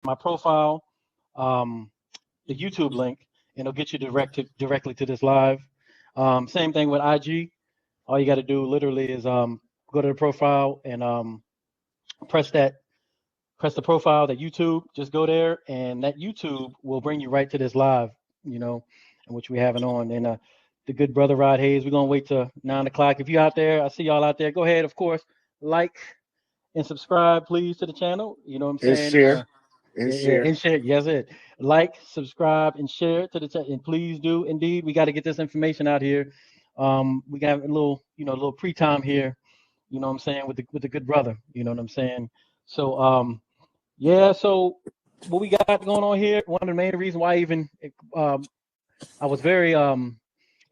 my profile, um, the YouTube link, and it'll get you directly to this live. Same thing with IG. All you got to do literally is go to the profile and press that press the profile, that YouTube, just go there, and that YouTube will bring you right to this live, you know, in which we have it on. And the good brother Rod Hayes, we're gonna wait till 9 o'clock. If you're out there, I see y'all out there. Go ahead, of course, like and subscribe, please, to the channel. You know what I'm And saying? share. And Yeah, yeah, share. and share. Yes, it. Like, subscribe, and share to the chat. And please do, indeed, we got to get this information out here. We got a little, a little pre-time here. You know what I'm saying, with the good brother. You know what I'm saying. So, yeah. So, what we got going on here? One of the main reasons why um, I was very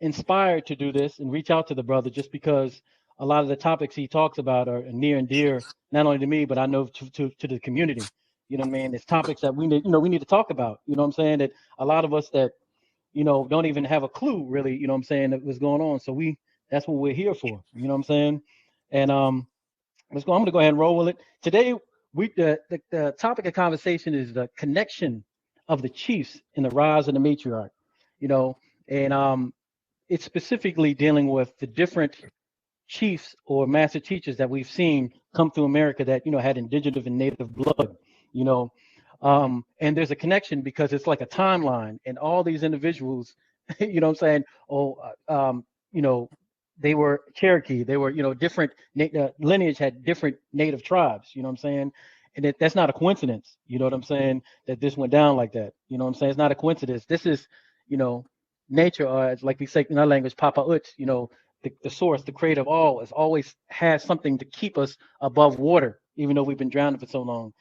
inspired to do this and reach out to the brother, just because a lot of the topics he talks about are near and dear, not only to me, but I know to the community. You know what I mean? It's topics that we need to talk about. You know what I'm saying? That a lot of us that, don't even have a clue really, you know what I'm saying, that what's going on. So that's what we're here for. You know what I'm saying? And let's go. I'm gonna go ahead and roll with it. Today, the topic of conversation is the connection of the chiefs in the rise of the matriarch. You know, and it's specifically dealing with the different chiefs or master teachers that we've seen come through America that had indigenous and native blood. You know, and there's a connection because it's like a timeline, and all these individuals, you know what I'm saying? Oh, you know, they were Cherokee. They were, different lineage had different native tribes. You know what I'm saying? And that's not a coincidence. You know what I'm saying? That this went down like that. You know what I'm saying? It's not a coincidence. This is, you know, nature, or like we say in our language, Papa Ut. The source, the creator of all, has always has something to keep us above water, even though we've been drowning for so long.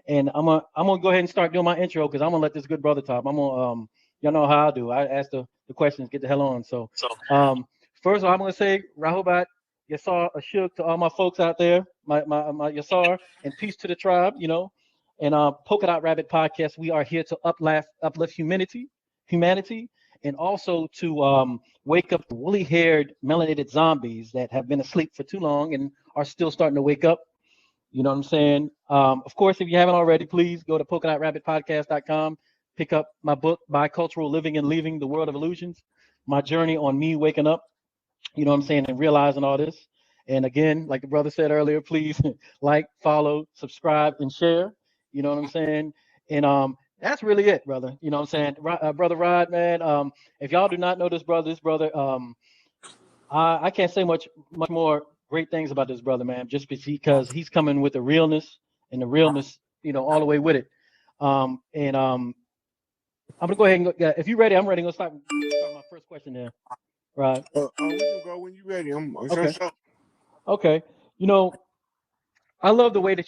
And I'm gonna go ahead and start doing my intro because I'm gonna let this good brother talk. I'm gonna y'all know how I do. I ask the questions, get the hell on. So um first of all, I'm gonna say Rahubat Yassar Ashuk to all my folks out there, my Yassar, and peace to the tribe, And Polka Dot Rabbit Podcast, we are here to uplift humanity, and also to wake up the woolly haired melanated zombies that have been asleep for too long and are still starting to wake up. You know what I'm saying? Of course, if you haven't already, please go to polkadot.rabbitpodcast.com. Pick up my book, Bicultural Living and Leaving the World of Illusions, my journey on me waking up, you know what I'm saying, and realizing all this. And again, like the brother said earlier, please like, follow, subscribe, and share. You know what I'm saying? And that's really it, brother. You know what I'm saying? Brother Rod, man, if y'all do not know this brother, I can't say much more great things about this brother, man, just because he's coming with the realness and the realness, all the way with it. And I'm gonna go ahead and go, if you're ready, I'm ready. I'm gonna start my first question there. Right. We can go when you're ready. I'm sure. Okay. Okay. You know, I love the way that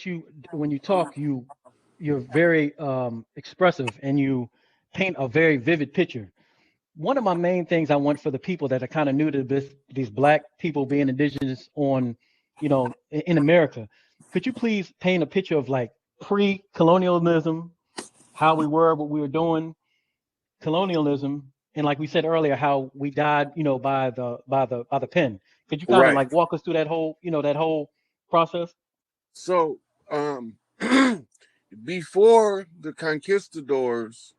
when you talk, you're very expressive, and you paint a very vivid picture. One of my main things I want for the people that are kind of new to these black people being indigenous in America, could you please paint a picture of like pre-colonialism, how we were, what we were doing, colonialism, and like we said earlier, how we died, by the pen. Could you kind of Right. like walk us through that whole process? So, before the conquistadors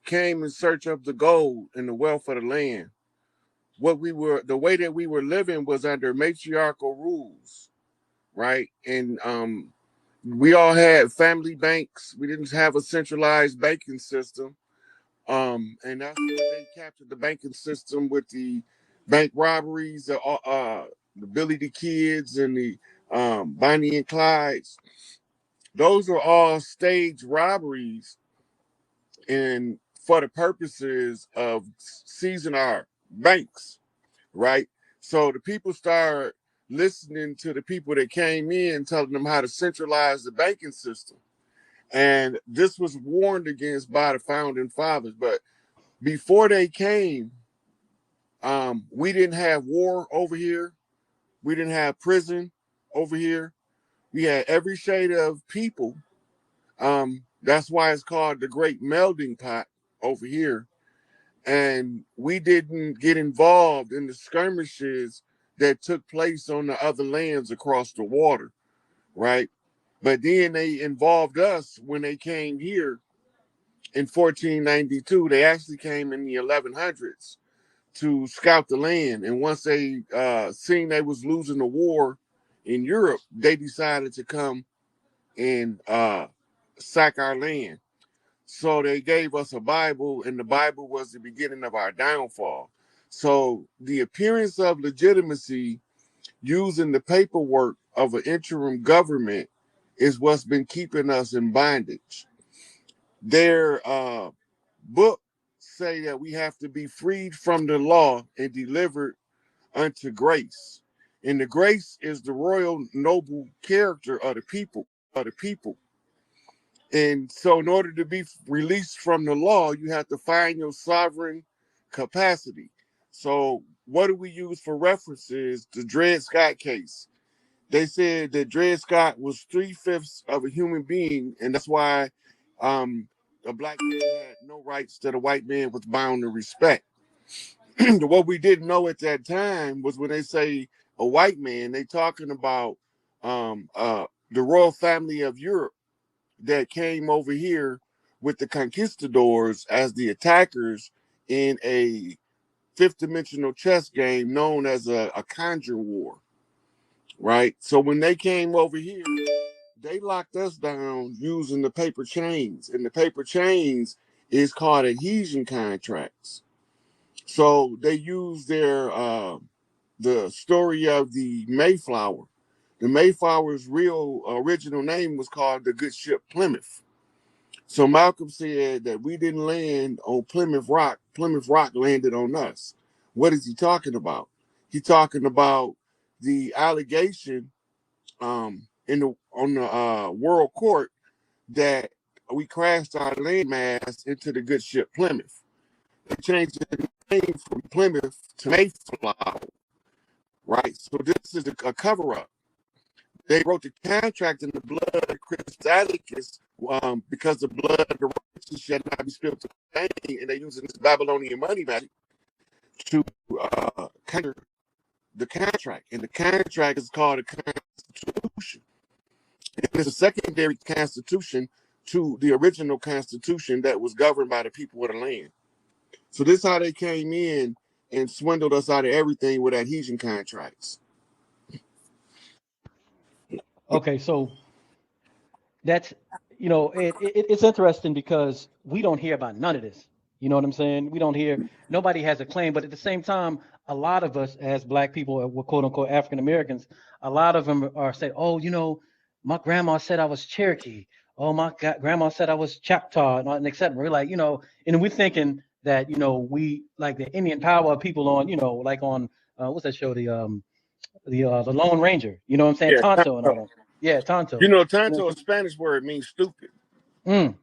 came in search of the gold and the wealth of the land, the way that we were living was under matriarchal rules, right? And we all had family banks. We didn't have a centralized banking system. And that's what they captured the banking system with the bank robberies, the Billy the Kids and the Bonnie and Clydes. Those are all staged robberies and for the purposes of seizing our banks, right? So the people start listening to the people that came in, telling them how to centralize the banking system. And this was warned against by the founding fathers. But before they came, we didn't have war over here. We didn't have prison over here. We had every shade of people. That's why it's called the Great Melting Pot over here. And we didn't get involved in the skirmishes that took place on the other lands across the water, right? But then they involved us when they came here in 1492. They actually came in the 1100s to scout the land. And once they seen they was losing the war in Europe, they decided to come and sack our land. So they gave us a Bible, and the Bible was the beginning of our downfall. So the appearance of legitimacy using the paperwork of an interim government is what's been keeping us in bondage. Their book say that we have to be freed from the law and delivered unto grace. And the grace is the royal noble character of the people. And so in order to be released from the law, you have to find your sovereign capacity. So what do we use for references? The Dred Scott case. They said that Dred Scott was 3/5 of a human being, and that's why a black man had no rights that a white man was bound to respect. What we didn't know at that time was when they say a white man, they talking about the royal family of Europe that came over here with the conquistadors as the attackers in a fifth dimensional chess game known as a conjure war, right? So when they came over here, they locked us down using the paper chains, and the paper chains is called adhesion contracts. So they use their the story of the Mayflower. The Mayflower's real original name was called the good ship Plymouth. So Malcolm said that we didn't land on Plymouth Rock. Plymouth Rock landed on us. What is he talking about? He's talking about the allegation in the on the world court that we crashed our landmass into the good ship Plymouth. They changed the name from Plymouth to Mayflower, right? So this is a cover-up. They wrote the contract in the blood of Chris Atticus because the blood of the righteous shall not be spilled to pain, and they're using this Babylonian money magic to counter the contract. And the contract is called a constitution. And it's a secondary constitution to the original constitution that was governed by the people of the land. So this is how they came in and swindled us out of everything with adhesion contracts. Okay, so that's it's interesting because we don't hear about none of this. You know what I'm saying? We don't hear, nobody has a claim, but at the same time, a lot of us as black people, we're quote unquote African Americans, a lot of them are saying, oh, my grandma said I was Cherokee. Oh, my grandma said I was Choctaw, and etc. We're like, and we're thinking that we like the Indian power of people on, like on what's that show, the Lone Ranger. You know what I'm saying? Yeah, Tonto and all Tonto. that. Yeah, Tonto. You know, You know Tonto, what a Spanish word, means stupid. I'm saying?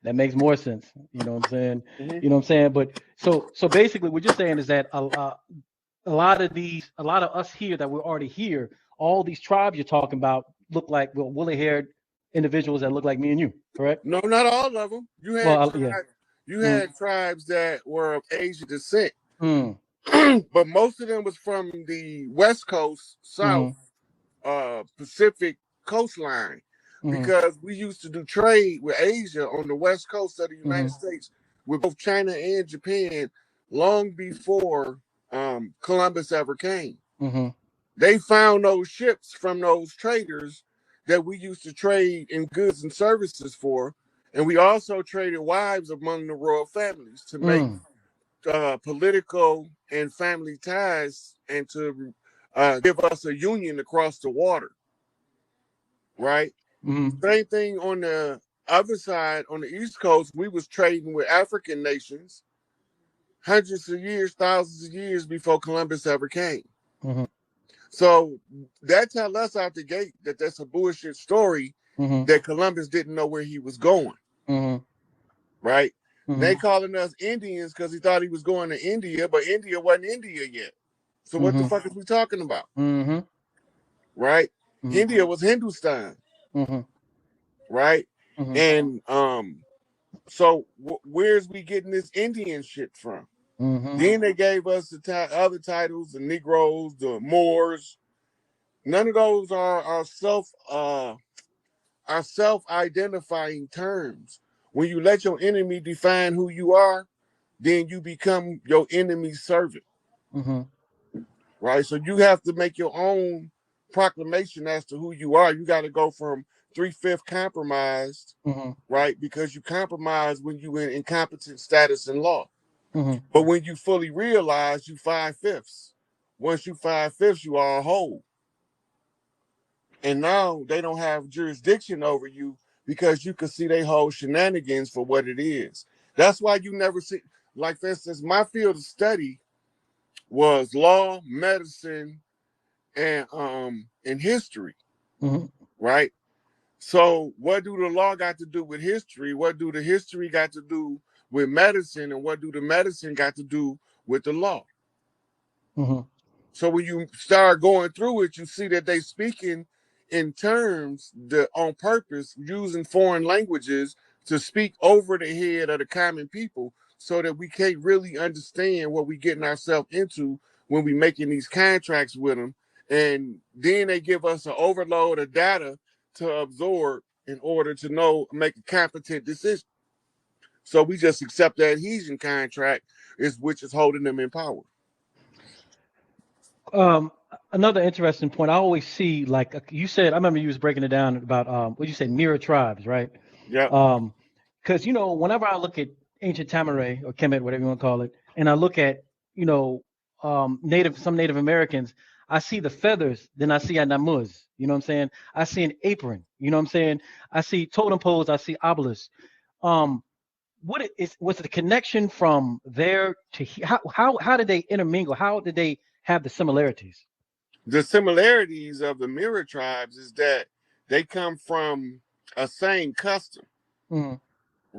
That makes more sense. You know what I'm saying? Mm-hmm. You know what I'm saying? But so basically, what you're saying is that a lot of us here that we're already here, all these tribes you're talking about look like woolly-haired individuals that look like me and you, correct? No, not all of them. You had Well, yeah. tribes, you Mm, had tribes that were of Asian descent, mm, but most of them was from the West Coast, South mm, Pacific coastline, mm, because we used to do trade with Asia on the West Coast of the United mm, States with both China and Japan long before Columbus ever came. mm, They found those ships from those traders that we used to trade in goods and services for. And we also traded wives among the royal families to make mm, political and family ties and to give us a union across the water, right? mm, Same thing on the other side, on the East Coast, we was trading with African nations hundreds of years, thousands of years before Columbus ever came. mm, So that tell us out the gate that that's a bullshit story, mm, that Columbus didn't know where he was going, mm, right? They mm, calling us Indians because he thought he was going to India, but India wasn't India yet. So what the mm, fuck is we talking about, mm, right? mm, India was Hindustan, mm, right? mm, And so where's we getting this Indian shit from? mm, Then they gave us the other titles, the Negroes, the Moors, None of those are self-identifying terms. When you let your enemy define who you are, then you become your enemy's servant, Mm-hmm. right? So you have to make your own proclamation as to who you are. You got to go from 3/5 compromised, Mm-hmm. right? Because you compromise when you in incompetent status in law. Mm-hmm. But when you fully realize you 5/5, once you 5/5, you are whole. And now they don't have jurisdiction over you because you can see they whole shenanigans for what it is. That's why you never see, like for instance, my field of study was law, medicine, and history, Mm-hmm. right? So what do the law got to do with history? What do the history got to do with medicine? And what do the medicine got to do with the law? Mm-hmm. So when you start going through it, you see that they speaking in terms that on purpose using foreign languages to speak over the head of the common people so that we can't really understand what we getting ourselves into when we making these contracts with them. And then they give us an overload of data to absorb in order to know, make a competent decision. So we just accept the adhesion contract is which is holding them in power. Um, Another interesting point. I always see, like you said, I remember you was breaking it down about what you say, mirror tribes, right? Yep. Um, because whenever I look at ancient Tamaray or Kemet, whatever you want to call it, and I look at you know some Native Americans, I see the feathers, then I see a namuz. You know what I'm saying? I see an apron. You know what I'm saying? I see totem poles. I see obelisks. Um, what it is was the connection from there to how did they intermingle? How did they have the similarities? The similarities of the mirror tribes is that they come from a same custom, Mm-hmm.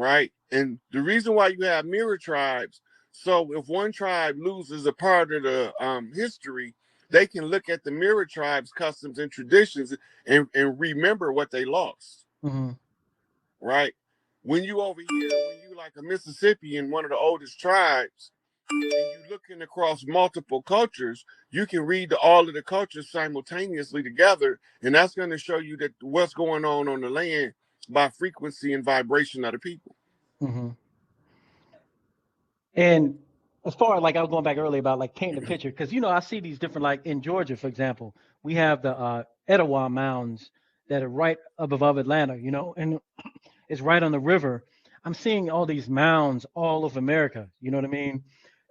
right? And the reason why you have mirror tribes, so if one tribe loses a part of the history, they can look at the mirror tribes' customs and traditions and remember what they lost, Mm-hmm. right? When you over here, when you like a Mississippian, one of the oldest tribes, and you looking across multiple cultures, you can read all of the cultures simultaneously together, and that's going to show you that what's going on the land by frequency and vibration of the people. Mm-hmm. And as far as like I was going back earlier about like painting a picture, because I see these different like in Georgia, for example, we have the Etowah mounds that are right up above Atlanta, and it's right on the river. I'm seeing all these mounds all over America. You know what I mean?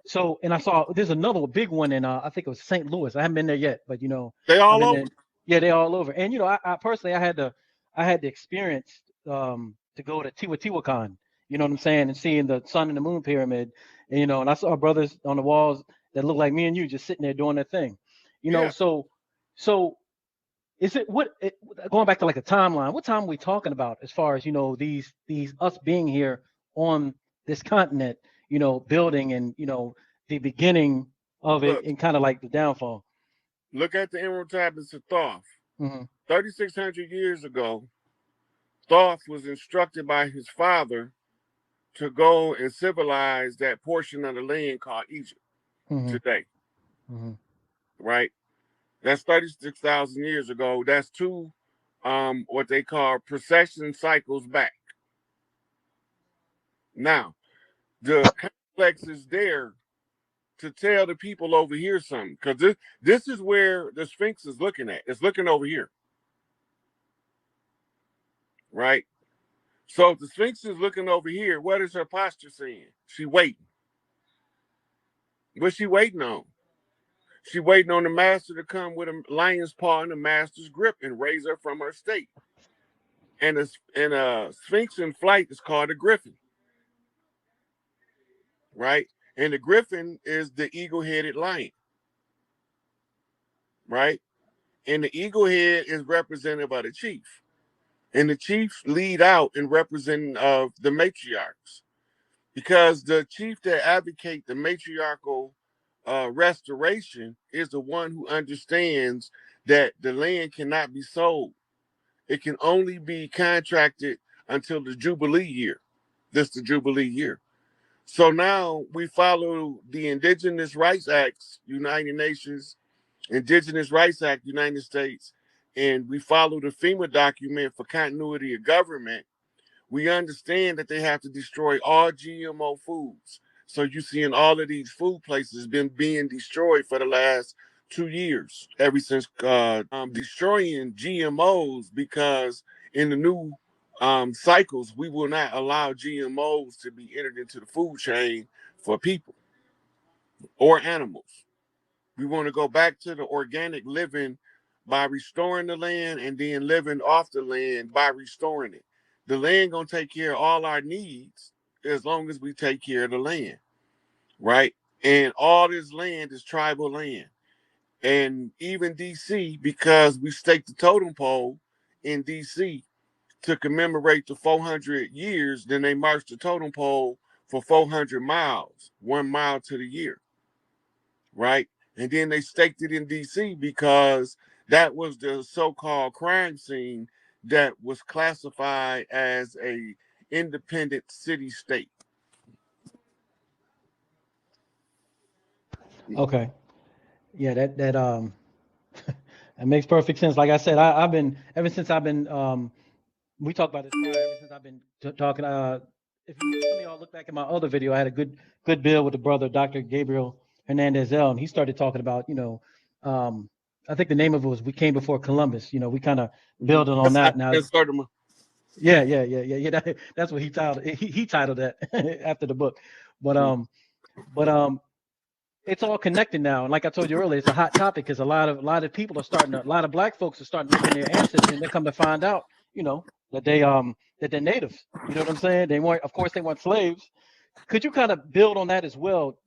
So, and I saw there's another big one in I think it was St. Louis. I haven't been there yet, but They I'm all in over. there. Yeah, they're all over. And I personally I had the experience to go to Teotihuacan. You know what I'm saying? And seeing the sun and the moon pyramid. And I saw brothers on the walls that look like me and you just sitting there doing their thing. Yeah. So is it going back to like a timeline? What time are we talking about as far as these us being here on this continent? Building and the beginning of it Look, and kind of like the downfall. look at the Emerald Tablets of Thoth. Hmm. 3,600 years ago, Thoth was instructed by his father to go and civilize that portion of the land called Egypt Hmm. today, Hmm. right? That's 36,000 years ago. That's two what they call precession cycles back. Now, the complex is there to tell the people over here something. Because this is where the Sphinx is looking at. It's looking over here, right? So if the Sphinx is looking over here, what is her posture saying? She waiting. What's she waiting on? She waiting on the master to come with a lion's paw and the master's grip and raise her from her state. And a Sphinx in flight is called a griffin, right? And the griffin is the eagle-headed lion, right? And the eagle head is representative of the chief. And the chiefs lead out in representing of the matriarchs. Because the chief that advocate the matriarchal restoration is the one who understands that the land cannot be sold. It can only be contracted until the Jubilee year. This is the Jubilee year. So now we follow the Indigenous Rights Acts, United Nations, Indigenous Rights Act, United States, and we follow the FEMA document for continuity of government, we understand that they have to destroy all GMO foods. So you seeing all of these food places been being destroyed for the last 2 years, ever since destroying GMOs, because in the new cycles, we will not allow GMOs to be entered into the food chain for people or animals. We want to go back to the organic living by restoring the land and then living off the land by restoring it. The land gonna take care of all our needs as long as we take care of the land, right? And all this land is tribal land. And even DC, because we staked the totem pole in DC to commemorate the 400 years, then they marched the totem pole for 400 miles, 1 mile to the year, right? And then they staked it in DC because that was the so-called crime scene that was classified as a independent city state. Okay. Yeah, that that makes perfect sense. Like I said, I've been ever since I've been we talked about this prior. Ever since I've been talking, if you, some of y'all look back at my other video, I had a good bill with the brother Dr. Gabriel Hernandez L, and he started talking about, um, I think the name of it was "We Came Before Columbus." We kind of building on That's how that now. it started. Yeah. That's what he titled. He titled that after the book, but but it's all connected now. And like I told you earlier, it's a hot topic because a lot of people are starting to, a lot of black folks are starting to look in their ancestry and they come to find out, that they're natives. You know what I'm saying? They weren't, of course, they weren't slaves. Could you kind of build on that as well?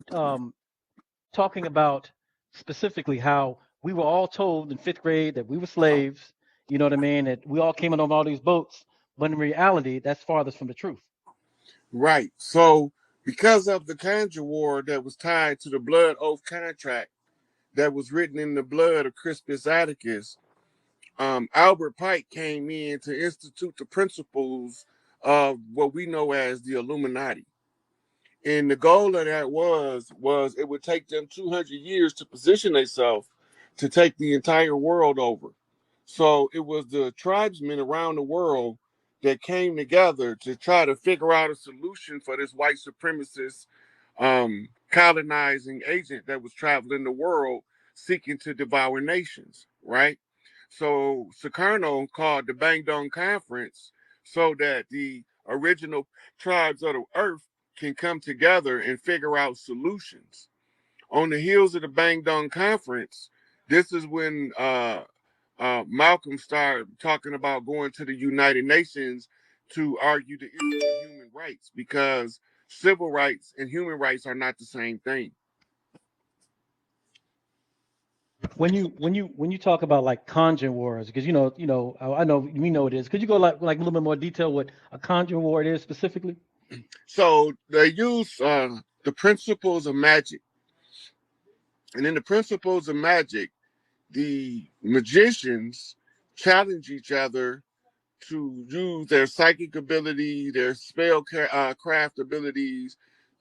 Talking about specifically how we were all told in fifth grade that we were slaves. You know what I mean? That we all came in on all these boats, but in reality, that's farthest from the truth. Right. So because of the Conjure War that was tied to the blood oath contract that was written in the blood of Crispus Attucks, Albert Pike came in to institute the principles of what we know as the Illuminati. And the goal of that was it would take them 200 years to position themselves to take the entire world over. So it was the tribesmen around the world that came together to try to figure out a solution for this white supremacist colonizing agent that was traveling the world seeking to devour nations, right? So Sukarno called the Bangdong Conference so that the original tribes of the earth can come together and figure out solutions. On the heels of the Bangdong Conference, this is when Malcolm started talking about going to the United Nations to argue the issue of human rights, because civil rights and human rights are not the same thing. When you talk about like conjuring wars, because I know we know it is. Could you go like a little bit more detail what a conjuring war it is specifically? So they use the principles of magic. And in the principles of magic, the magicians challenge each other to use their psychic ability, their spell craft abilities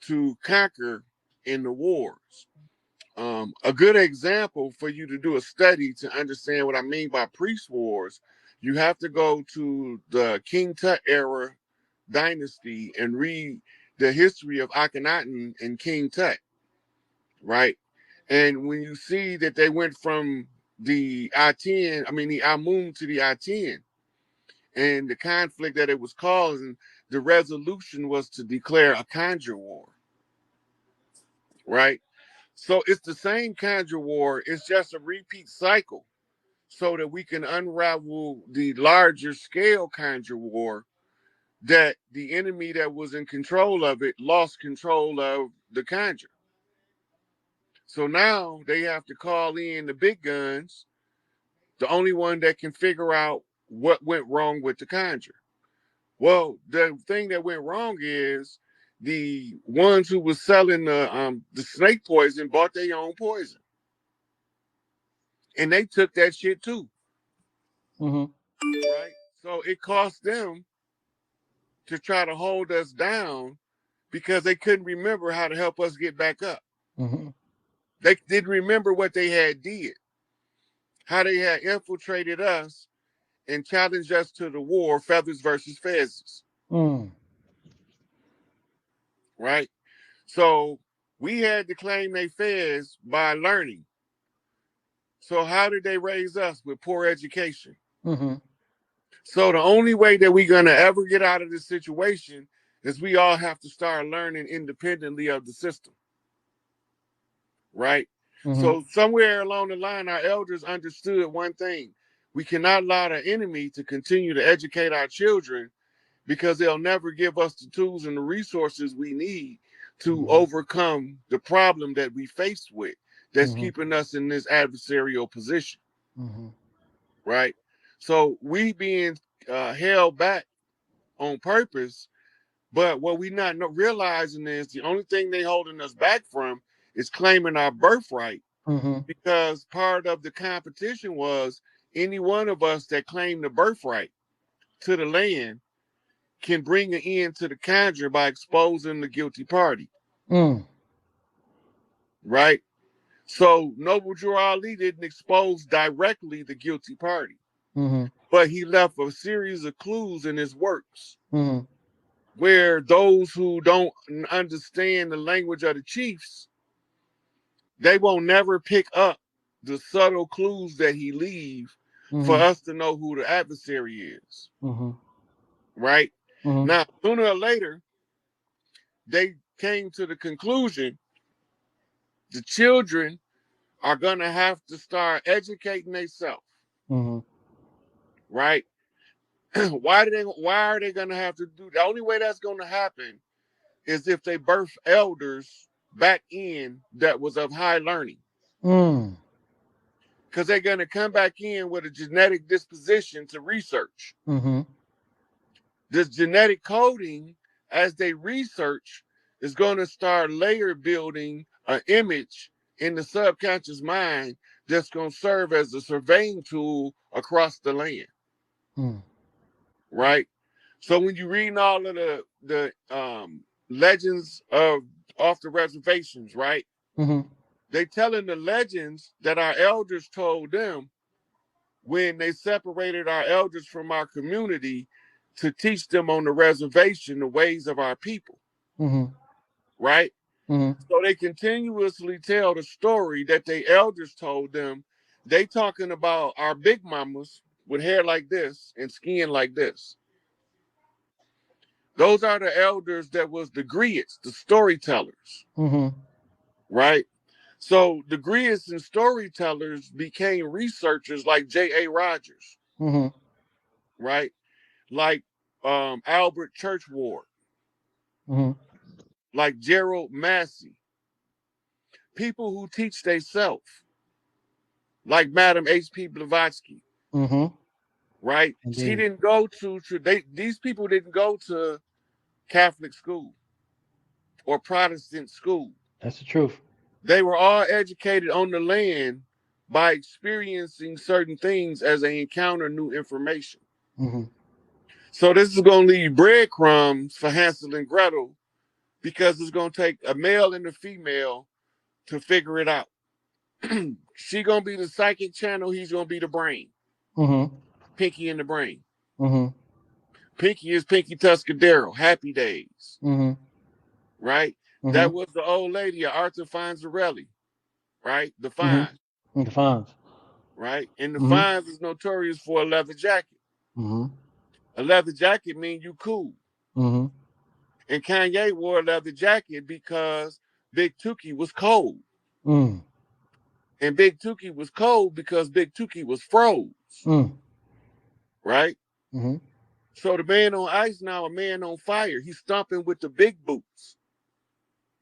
to conquer in the wars. A good example for you to do a study to understand what I mean by priest wars, you have to go to the King Tut era dynasty and read the history of Akhenaten and King Tut, right? And when you see that they went from the the Amun to the Aten, and the conflict that it was causing, the resolution was to declare a conjure war, right? So it's the same conjure war, it's just a repeat cycle so that we can unravel the larger scale conjure war that the enemy that was in control of it lost control of the conjure. So now they have to call in the big guns, the only one that can figure out what went wrong with the conjure. Well, the thing that went wrong is the ones who was selling the snake poison bought their own poison, and they took that shit too, Mm-hmm. right? So it cost them to try to hold us down because they couldn't remember how to help us get back up. Mm-hmm. They didn't remember what they had did. how they had infiltrated us and challenged us to the war, feathers versus fezzes, Mm. right? So we had to claim a fez by learning. So how did they raise us? With poor education. Mm-hmm. So the only way that we're gonna ever get out of this situation is we all have to start learning independently of the system, right? Mm-hmm. So somewhere along the line, our elders understood one thing: we cannot allow the enemy to continue to educate our children because they'll never give us the tools and the resources we need to Mm-hmm. overcome the problem that we faced with that's Mm-hmm. keeping us in this adversarial position, Mm-hmm. right? So we being held back on purpose, but what we not realizing is the only thing they holding us back from is claiming our birthright, Mm-hmm. because part of the competition was any one of us that claimed the birthright to the land can bring an end to the conjure by exposing the guilty party, Mm. right? So Noble Drew Ali didn't expose directly the guilty party, Mm-hmm. but he left a series of clues in his works Mm-hmm. where those who don't understand the language of the chiefs, they won't never pick up the subtle clues that he leave for Mm-hmm. us to know who the adversary is, Mm-hmm. right? Mm-hmm. Now, sooner or later, they came to the conclusion the children are gonna have to start educating themselves, Mm-hmm. right? Why are they gonna have to do the only way that's gonna happen is if they birth elders back in that was of high learning. Mm. Because they're gonna come back in with a genetic disposition to research. Mm-hmm. This genetic coding, as they research, is going to start layer building an image in the subconscious mind that's going to serve as a surveying tool across the land, Mm. right? So when you read all of the legends of off the reservations, right? Mm-hmm. They telling the legends that our elders told them when they separated our elders from our community to teach them on the reservation the ways of our people, Mm-hmm. right? Mm-hmm. So they continuously tell the story that the elders told them. They talking about our big mamas with hair like this and skin like this. Those are the elders that was the griots, the storytellers, Mm-hmm. right? So the griots and storytellers became researchers like J.A. Rogers, Mm-hmm. right? Like Albert Churchward, Mm-hmm. like Gerald Massey, people who teach themselves, like Madam H.P. Blavatsky, Mm-hmm. right? She Indeed. didn't go to, these people didn't go to Catholic school or Protestant school. That's the truth. They were all educated on the land by experiencing certain things as they encounter new information. Mm-hmm. So this is going to leave breadcrumbs for Hansel and Gretel because it's going to take a male and a female to figure it out. She gonna be the psychic channel. He's gonna be the brain. Mm-hmm. Pinky in the brain. Mm-hmm. Pinky is Pinky Tuscadero. Happy Days, Mm-hmm. right? Mm-hmm. That was the old lady, Arthur Fonzarelli, right? The Mm-hmm. Fonz, And the fines. right? And the Mm-hmm. Fonz is notorious for a leather jacket. Mm-hmm. A leather jacket means you cool. Mm-hmm. And Kanye wore a leather jacket because Big Tookie was cold. Mm. And Big Tookie was cold because Big Tookie was froze, Mm. right? Mm-hmm. So the man on ice now, a man on fire. He's stomping with the big boots.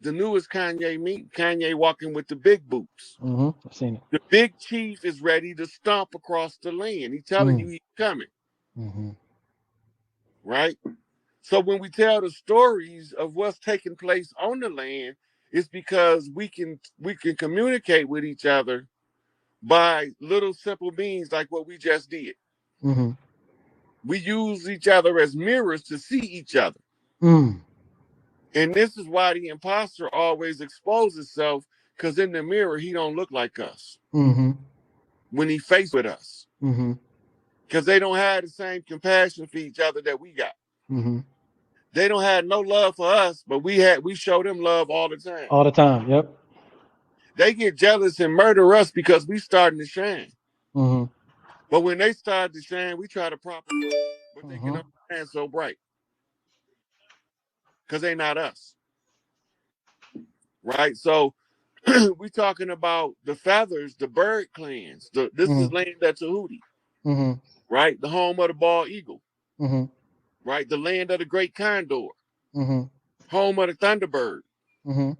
The newest Kanye meme, Kanye walking with the big boots. Mm-hmm. I've seen it. The big chief is ready to stomp across the land. He's telling you Mm. he's coming, Mm-hmm. right? So when we tell the stories of what's taking place on the land, it's because we can communicate with each other by little simple means like what we just did. Mm-hmm. We use each other as mirrors to see each other. Mm. And this is why the imposter always exposes himself, because in the mirror, he don't look like us. Mm-hmm. when he faced with us. Mm-hmm. Because they don't have the same compassion for each other that we got. Mm-hmm. They don't have no love for us, but we show them love all the time. All the time. Yep. They get jealous and murder us because we starting to shine. Mm-hmm. But when they start to shine, we try to prop them up. But they Mm-hmm. can only shine so bright because they not us. Right? So we talking about the feathers, the bird clans. This is Mm-hmm. land of Tahuti, Mm-hmm. right? The home of the bald eagle, Mm-hmm. right? The land of the great condor, Mm-hmm. home of the thunderbird, Mm-hmm.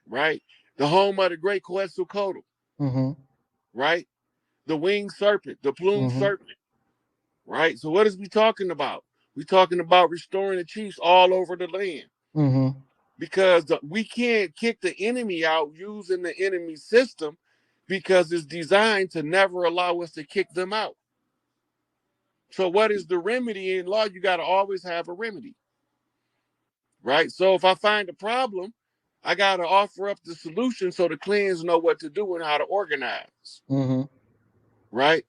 right? The home of the great Quetzalcoatl, Mm-hmm. right? The winged serpent, the plumed Mm-hmm. serpent, right? So what is we talking about? We talking about restoring the chiefs all over the land Mm-hmm. because we can't kick the enemy out using the enemy system because it's designed to never allow us to kick them out. So what is the remedy in law? You got to always have a remedy, right? So if I find a problem, I got to offer up the solution so the clans know what to do and how to organize, Mm-hmm. right?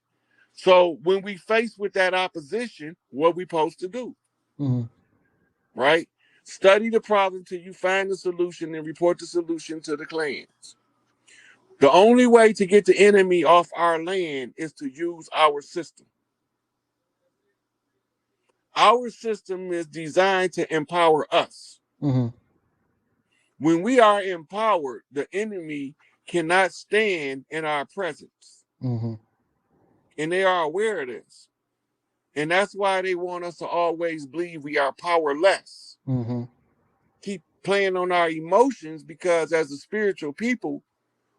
So when we face with that opposition, what we supposed to do, Mm-hmm. right? Study the problem till you find the solution and report the solution to the clans. The only way to get the enemy off our land is to use our system. Our system is designed to empower us. Mm-hmm. When we are empowered, the enemy cannot stand in our presence. Mm-hmm. And they are aware of this. And that's why they want us to always believe we are powerless. Mm-hmm. Keep playing on our emotions because as a spiritual people,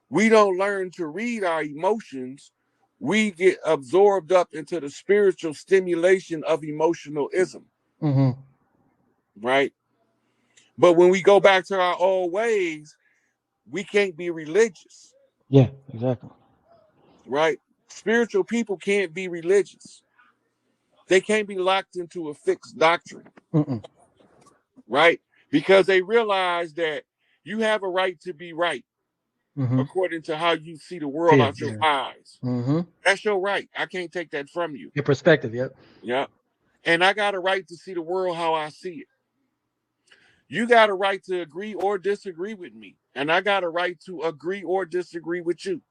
we don't learn to read our emotions. We get absorbed up into the spiritual stimulation of emotionalism, Mm-hmm. right? But when we go back to our old ways, we can't be religious, Yeah, exactly. right? Spiritual people can't be religious. They can't be locked into a fixed doctrine, Mm-mm. right? Because they realize that you have a right to be right Mm-hmm. according to how you see the world Yeah, out your yeah. eyes. Mm-hmm. That's your right. I can't take that from you. Your perspective, yep. Yeah. And I got a right to see the world how I see it. You got a right to agree or disagree with me. And I got a right to agree or disagree with you.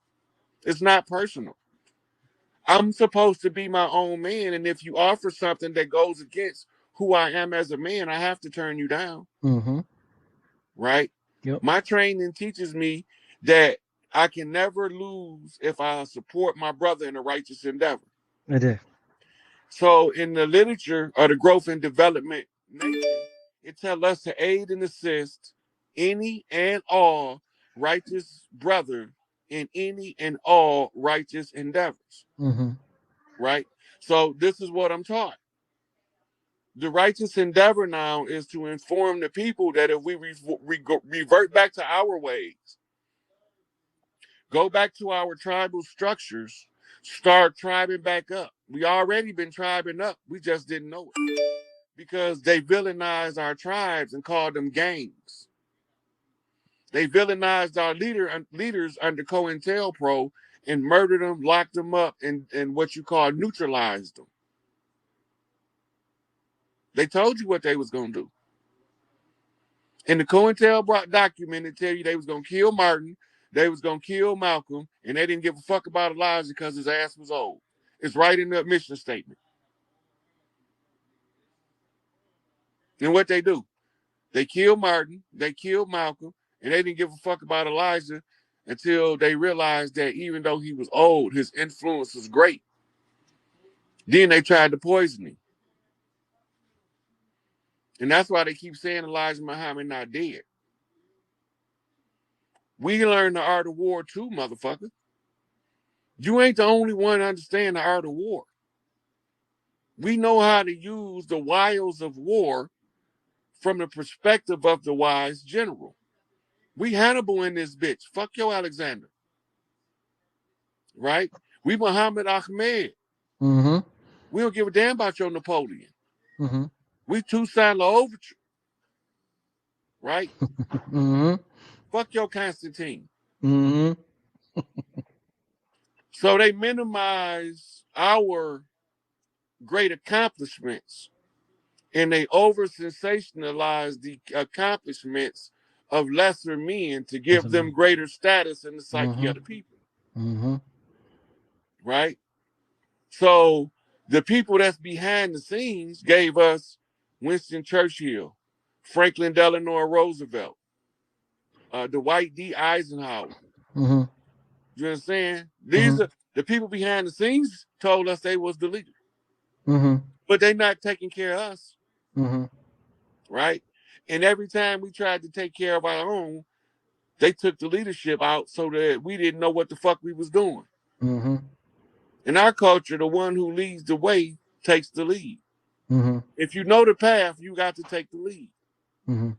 It's not personal. I'm supposed to be my own man. And if you offer something that goes against who I am as a man, I have to turn you down. Mm-hmm. Right? Yep. My training teaches me that I can never lose if I support my brother in a righteous endeavor. It is. So in the literature of the growth and development nation, it tells us to aid and assist any and all righteous brother in any and all righteous endeavors. Mm-hmm. Right? So this is what I'm taught. The righteous endeavor now is to inform the people that if we revert back to our ways, go back to our tribal structures, start tribing back up. We already been tribing up. We just didn't know it because they villainized our tribes and called them gangs. They villainized our leaders under COINTELPRO and murdered them, locked them up, and what you call neutralized them. They told you what they was going to do. In the COINTELPRO document, it tell you they was going to kill Martin, they was going to kill Malcolm, and they didn't give a fuck about Elijah because his ass was old. It's right in the mission statement. And what they do? They killed Martin, they killed Malcolm, and they didn't give a fuck about Elijah until they realized that even though he was old, his influence was great. Then they tried to poison him. And that's why they keep saying Elijah Muhammad not dead. We learn the art of war too, motherfucker. You ain't the only one to understand the art of war. We know how to use the wiles of war from the perspective of the wise general. We Hannibal in this bitch. Fuck your Alexander. Right? We Muhammad Ahmed. Mm-hmm. We don't give a damn about your Napoleon. Mm-hmm. We Toussaint L'Ouverture. Right? Mm-hmm. Fuck your Constantine. Mm-hmm. So they minimize our great accomplishments and they over sensationalize the accomplishments of lesser men to That's give them greater status in the psyche mm-hmm. of the people. Mm-hmm. Right? So the people that's behind the scenes gave us Winston Churchill, Franklin Delano Roosevelt, Dwight D. Eisenhower. Mm-hmm. You understand? Mm-hmm. These are the people behind the scenes told us they was the leader, Mm-hmm. but they not taking care of us, Mm-hmm. right? And every time we tried to take care of our own, they took the leadership out so that we didn't know what the fuck we was doing. Mm-hmm. In our culture, the one who leads the way takes the lead. Mm-hmm. If you know the path, you got to take the lead. Mm-hmm.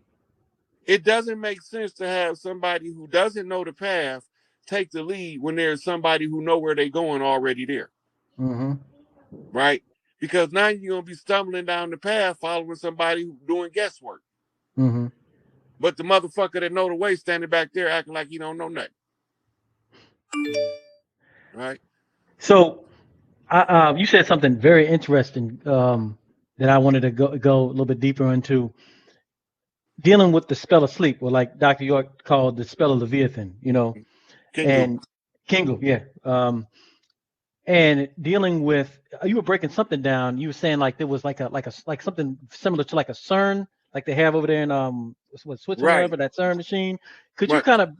It doesn't make sense to have somebody who doesn't know the path take the lead when there's somebody who know where they're going already there, Mm-hmm. right? Because now you're gonna be stumbling down the path following somebody who's doing guesswork. Mm-hmm. But the motherfucker that know the way standing back there acting like he don't know nothing, right? So, you said something very interesting that I wanted to go a little bit deeper into dealing with the spell of sleep, or like Dr. York called the spell of Leviathan, Kingu. and Kingle, yeah. And dealing with, you were breaking something down. You were saying like there was like something similar to like a CERN, like they have over there in Switzerland, Right, whatever, that CERN machine. Could you right. kind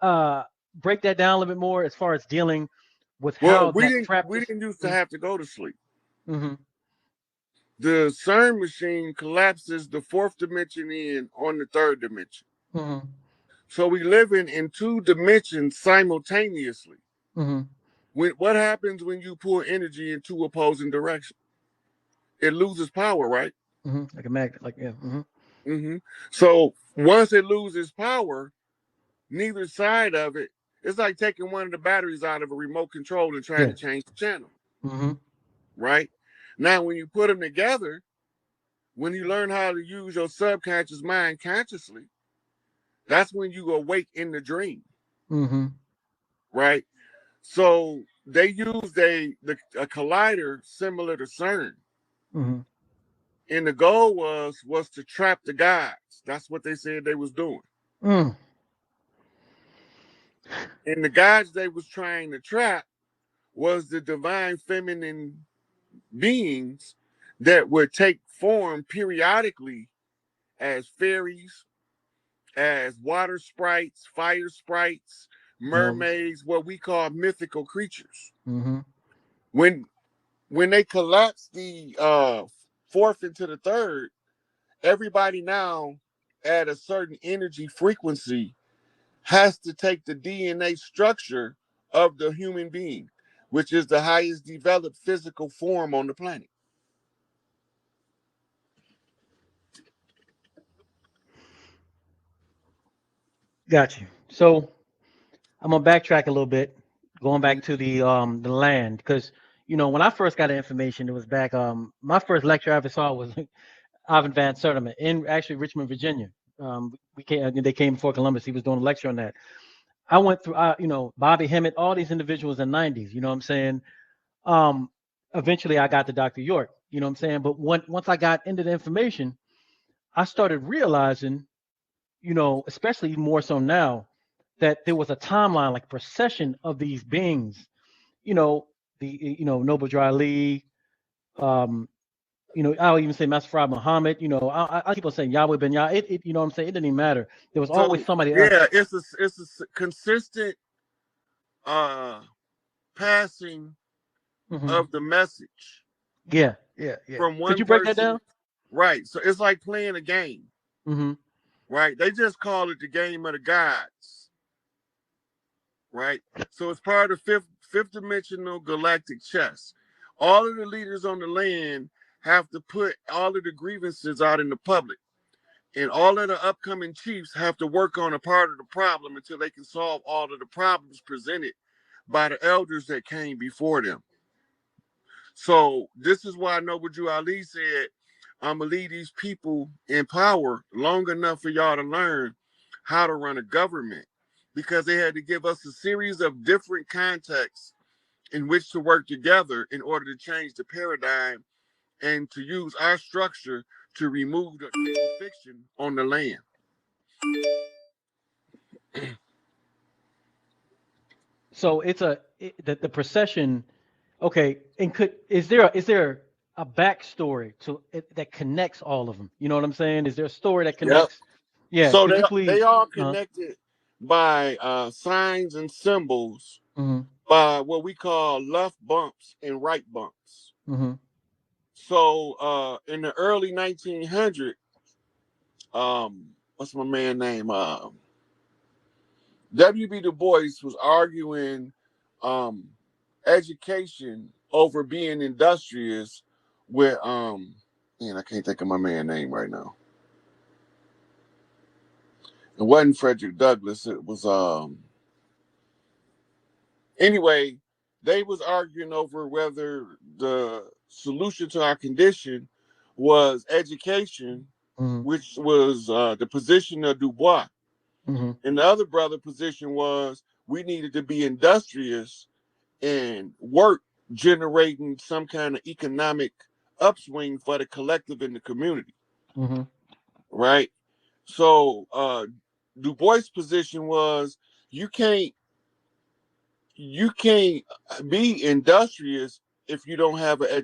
of break that down a little bit more as far as dealing with Well, how that trap we is? didn't used to have to go to sleep. Mm-hmm. The CERN machine collapses the fourth dimension in on the third dimension. Mm-hmm. So we living in two dimensions simultaneously. Mm-hmm. What happens when you pull energy in two opposing directions? It loses power, right? Mm-hmm. Like a magnet, like yeah. Mm-hmm. Hmm. So once it loses power, neither side of it, it's like taking one of the batteries out of a remote control and trying Yeah. to change the channel, Mm-hmm. right? Now, when you put them together, when you learn how to use your subconscious mind consciously, that's when you awake in the dream, Mm-hmm. right? So they used a collider similar to CERN, Mm-hmm. and the goal was to trap the gods. That's what they said they was doing. Mm. And the gods they was trying to trap was the divine feminine beings that would take form periodically as fairies, as water sprites, fire sprites, Gnomes. mermaids, what we call mythical creatures. Mm-hmm. When they collapse the fourth into the third, everybody now at a certain energy frequency has to take the DNA structure of the human being, which is the highest developed physical form on the planet. Got you. So I'm gonna backtrack a little bit, going back to the land, because when I first got the information, it was back. My first lecture I ever saw was Ivan Van Sertima in actually Richmond, Virginia. They came before Columbus. He was doing a lecture on that. I went through, Bobby Hemmett, all these individuals in the 90s. You know what I'm saying? Um, Eventually, I got to Dr. York. You know what I'm saying? But once I got into the information, I started realizing, especially more so now, that there was a timeline, like procession of these beings. You know, Noble Dry Lee. Um, I'll even say Master Farad Muhammad. I keep on saying Yahweh Ben Yah. You know what I'm saying? It didn't even matter. There was always So somebody else. yeah, it's a consistent uh passing Hmm. of the message Yeah, yeah, yeah. from Could one you break that person. down? Right. So it's like playing a game, Hmm. right? They just call it the game of the gods, right? So it's part of fifth dimensional galactic chess. All of the leaders on the land have to put all of the grievances out in the public. And all of the upcoming chiefs have to work on a part of the problem until they can solve all of the problems presented by the elders that came before them. So this is why Noble Drew Ali said, I'm gonna leave these people in power long enough for y'all to learn how to run a government, because they had to give us a series of different contexts in which to work together in order to change the paradigm and to use our structure to remove the legal fiction on the land. So the procession. Okay, and is there a backstory to it that connects all of them? You know what I'm saying? Is there a story that Yep. connects? Yeah, So could you they please? are connected by signs and symbols Mm-hmm, by what we call left bumps and right bumps. mm-hmm, So in the early 1900s, what's my man name? W.B. Du Bois was arguing um, education over being industrious with man, I can't think of my man name right now. It wasn't Frederick Douglass. It was anyway, they was arguing over whether the solution to our condition was education, mm-hmm, which was the position of Du Bois. mm-hmm, And the other brother position was we needed to be industrious and work generating some kind of economic upswing for the collective in the community, mm-hmm. right? So Du Bois' position was you can't you can't be industrious if you don't have an education.